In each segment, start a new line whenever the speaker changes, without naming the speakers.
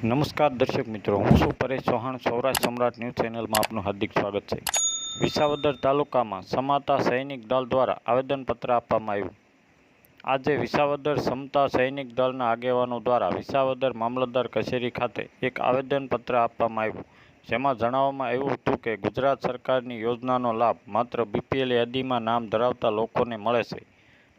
નમસ્કાર દર્શક મિત્રો, હું છું પરેશ ચૌહાણ. સૌરાષ્ટ્ર સમ્રાટ ન્યૂઝ ચેનલમાં આપનું હાર્દિક સ્વાગત છે. વિસાવદર તાલુકામાં સમાતા સૈનિક દળ દ્વારા આવેદનપત્ર આપવામાં આવ્યું. આજે વિસાવદર સમતા સૈનિક દળના આગેવાનો દ્વારા વિસાવદર મામલતદાર કચેરી ખાતે એક આવેદનપત્ર આપવામાં આવ્યું, જેમાં જણાવવામાં આવ્યું હતું કે ગુજરાત સરકારની યોજનાનો લાભ માત્ર બીપીએલ યાદીમાં નામ ધરાવતા લોકોને મળે છે,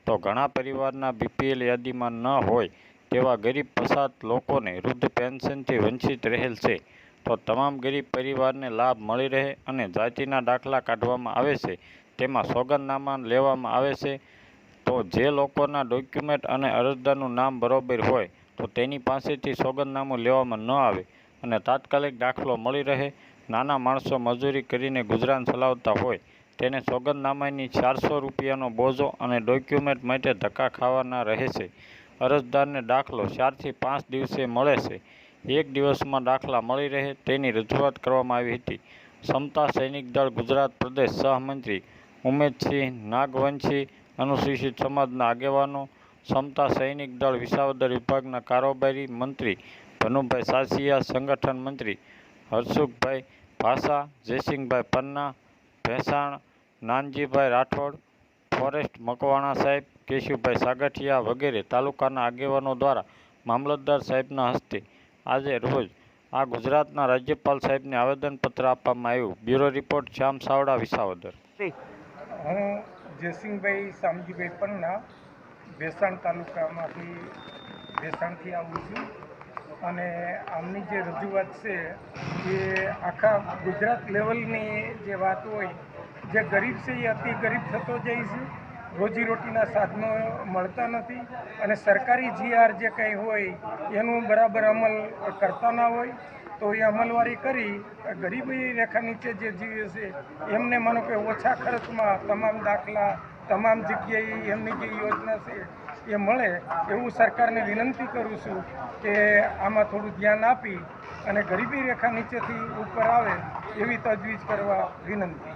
તો ઘણા પરિવારના બીપીએલ યાદીમાં ન હોય તેવા ગરીબ પછાત લોકોને વૃદ્ધ પેન્શનથી વંચિત રહેલ છે, તો તમામ ગરીબ પરિવારને લાભ મળી રહે અને જાતિના દાખલા કાઢવામાં આવે છે તેમાં સોગંદનામા લેવામાં આવે છે. તો જે લોકોના ડોક્યુમેન્ટ અને અરજદારનું નામ બરોબર હોય તો તેની પાસેથી સોગંદનામું લેવામાં ન આવે અને તાત્કાલિક દાખલો મળી રહે. નાના માણસો મજૂરી કરીને ગુજરાન ચલાવતા હોય તેને સોગંદનામાની 400 રૂપિયાનો બોજો અને ડોક્યુમેન્ટ માટે ધક્કા ખાવાના રહે છે. અરજદારને દાખલો 4 થી 5 દિવસે મળે છે. એક દિવસમાં દાખલા મળી રહે તેની રજૂઆત કરવામાં આવી હતી. સમતા સૈનિક દળ ગુજરાત પ્રદેશ સહમંત્રી ઉમેદસિંહ નાગવંશી, અનુસૂચિત સમાજના આગેવાનો, સમતા સૈનિક દળ વિસાવદર વિભાગના કારોબારી મંત્રી ભનુભાઈ સાસિયા, સંગઠન મંત્રી હરસુખભાઈ ભાષા, જયસિંહભાઈ પન્ના, ભેંસાણ નાનજીભાઈ રાઠોડ, ફોરેસ્ટ મકવાણા સાહેબ, કેશુભાઈ સાગઠિયા વગેરે તાલુકાના આગેવાનો દ્વારા મામલતદાર સાહેબના હસ્તે આજે રોજ આ ગુજરાતના રાજ્યપાલ સાહેબને આવેદનપત્ર આપવામાં આવ્યું. બ્યુરો રિપોર્ટ શ્યામ સાવડા, વિસાવદર.
હું જયસિંહભાઈ શામજીભાઈ પન્ના ભેંસાણ ભેંસાણથી આવું છું અને આમની જે રજૂઆત છે એ આખા ગુજરાત લેવલની જે વાત હોય, જે ગરીબ છે એ અતિ ગરીબ થતો જાય છે, રોજીરોટીના સાધનો મળતા નથી અને સરકારી જીઆર જે કંઈ હોય એનું બરાબર અમલ કરતા ના હોય, તો એ અમલવારી કરી ગરીબી રેખા નીચે જે જીવે છે એમને માનો કે ઓછા ખર્ચમાં તમામ દાખલા તમામ જગ્યાએ એમની જે યોજના છે એ મળે એવું સરકારને વિનંતી કરું છું કે આમાં થોડું ધ્યાન આપી અને ગરીબી રેખા નીચેથી ઉપર આવે એવી તજવીજ કરવા વિનંતી.